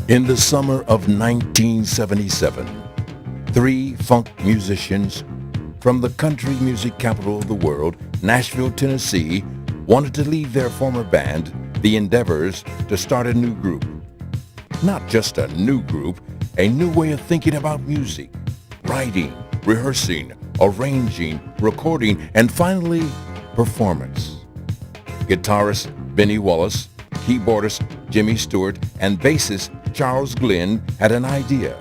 In the summer of 1977, three funk musicians from the country music capital of the world, Nashville, Tennessee, wanted to leave their former band, The Endeavors, to start a new group. Not just a new group, a new way of thinking about music, writing, rehearsing, arranging, recording, and finally, performance. Guitarist Benny Wallace, keyboardist Jimmy Stewart, and bassist Charles Glenn had an idea.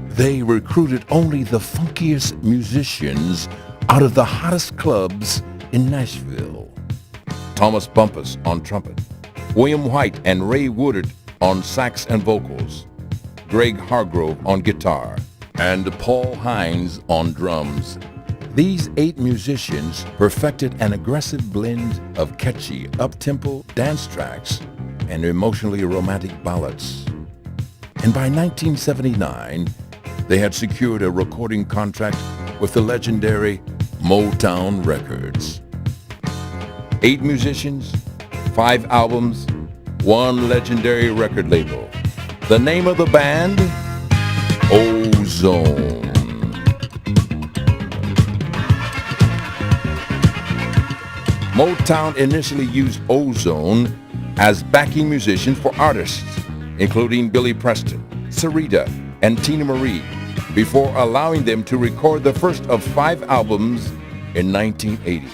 They recruited only the funkiest musicians out of the hottest clubs in Nashville. Thomas Bumpus on trumpet, William White and Ray Woodard on sax and vocals, Greg Hargrove on guitar, and Paul Hines on drums. These 8 musicians perfected an aggressive blend of catchy, up-tempo dance tracks and emotionally romantic ballads. And by 1979, they had secured a recording contract with the legendary Motown Records. 8 musicians, 5 albums, 1 legendary record label. The name of the band? Ozone. Motown initially used Ozone as backing musicians for artists, including Billy Preston, Sarita, and Teena Marie, before allowing them to record the first of 5 albums in 1980.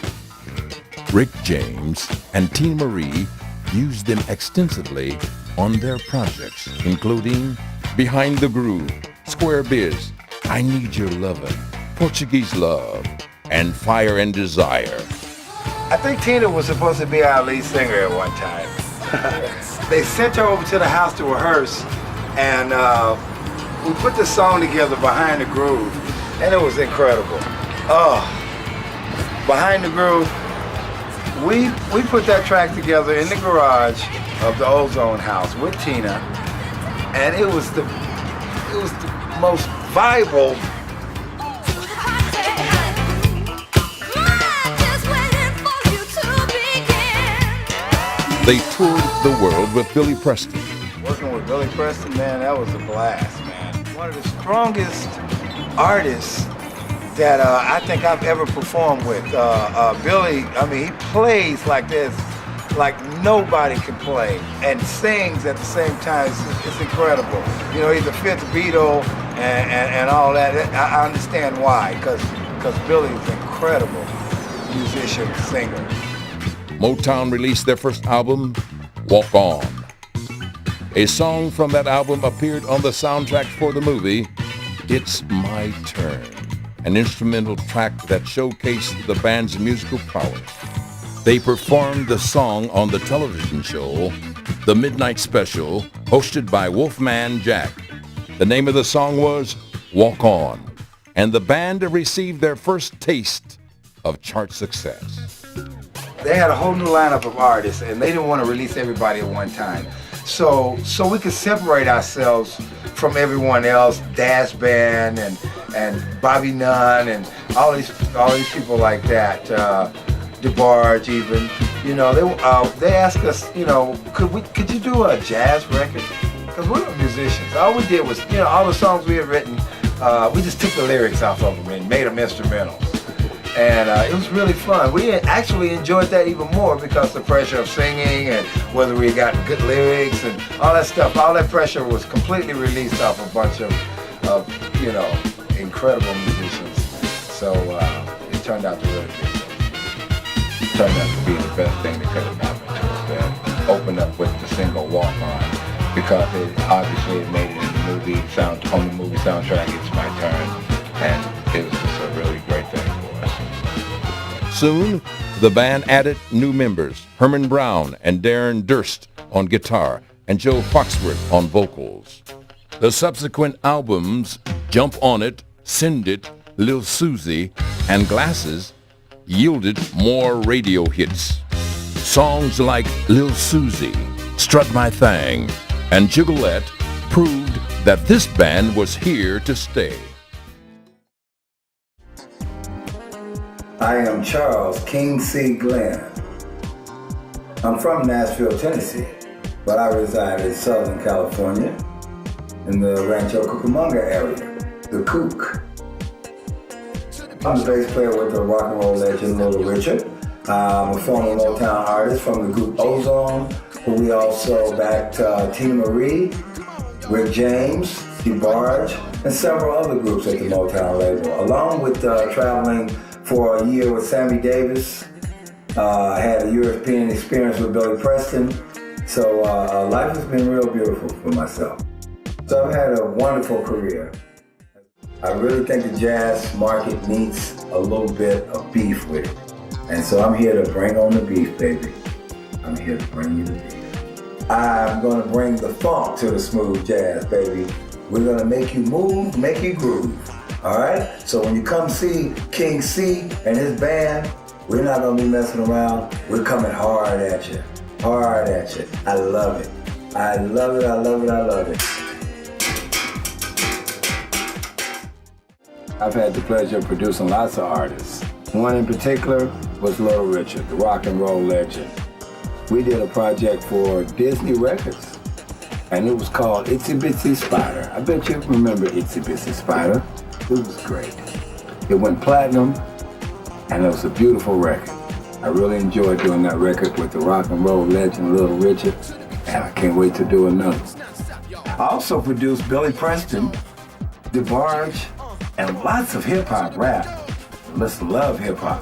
Rick James and Teena Marie used them extensively on their projects, including Behind the Groove, Square Biz, I Need Your Lovin', Portuguese Love, and Fire and Desire. I think Teena was supposed to be our lead singer at one time. They sent her over to the house to rehearse, and we put the song together, Behind the Groove, and it was incredible. Behind the Groove, we put that track together in the garage of the Ozone house with Teena, and it was the most viable. They toured the world with Billy Preston. Working with Billy Preston, man, that was a blast, man. One of the strongest artists that I think I've ever performed with. Billy, I mean, he plays like this, like nobody can play, and sings at the same time. It's incredible. You know, he's the 5th Beatle and all that. I understand why, because Billy's an incredible musician, singer. Motown released their first album, Walk On. A song from that album appeared on the soundtrack for the movie, It's My Turn, an instrumental track that showcased the band's musical prowess. They performed the song on the television show, The Midnight Special, hosted by Wolfman Jack. The name of the song was Walk On, and the band received their first taste of chart success. They had a whole new lineup of artists, and they didn't want to release everybody at one time. So we could separate ourselves from everyone else, Das Band and Bobby Nunn and all these people like that, DeBarge even. You know, they asked us, you know, could you do a jazz record? Because we were musicians. All we did was, you know, all the songs we had written, we just took the lyrics off of them and made them instrumentals. And it was really fun. We actually enjoyed that even more because the pressure of singing and whether we got good lyrics and all that stuff, all that pressure was completely released off a bunch of you know, incredible musicians. So it turned out to really be good. It turned out to be the best thing that could have happened to us. That opened up with the single Walk On, because it made it in the movie on the movie soundtrack, It's My Turn, and it was just a really great thing. Soon, the band added new members, Herman Brown and Darren Durst on guitar, and Joe Foxworth on vocals. The subsequent albums, Jump On It, Send It, Lil Susie, and Glasses, yielded more radio hits. Songs like Lil Susie, Strut My Thang, and Jigglette proved that this band was here to stay. I am Charles King C. Glenn. I'm from Nashville, Tennessee, but I reside in Southern California. in the Rancho Cucamonga area, the Kook. I'm the bass player with the rock and roll legend Little Richard. I'm a former Motown artist from the group Ozone, but we also backed Teena Marie, Rick James, DeBarge, and several other groups at the Motown label, along with traveling for a year with Sammy Davis. I had a European experience with Billy Preston, so life has been real beautiful for myself. So I've had a wonderful career. I really think the jazz market needs a little bit of beef with it. And so I'm here to bring on the beef, baby. I'm here to bring you the beef. I'm gonna bring the funk to the smooth jazz, baby. We're gonna make you move, make you groove, all right? So when you come see King C and his band, we're not gonna be messing around. We're coming hard at you, hard at you. I love it. I love it, I love it, I love it. I've had the pleasure of producing lots of artists. One in particular was Little Richard, the rock and roll legend. We did a project for Disney Records, and it was called Itsy Bitsy Spider. I bet you remember Itsy Bitsy Spider. It was great. It went platinum, and it was a beautiful record. I really enjoyed doing that record with the rock and roll legend Little Richard, and I can't wait to do another. I also produced Billy Preston, DeBarge, and lots of hip-hop rap. Let's love hip-hop.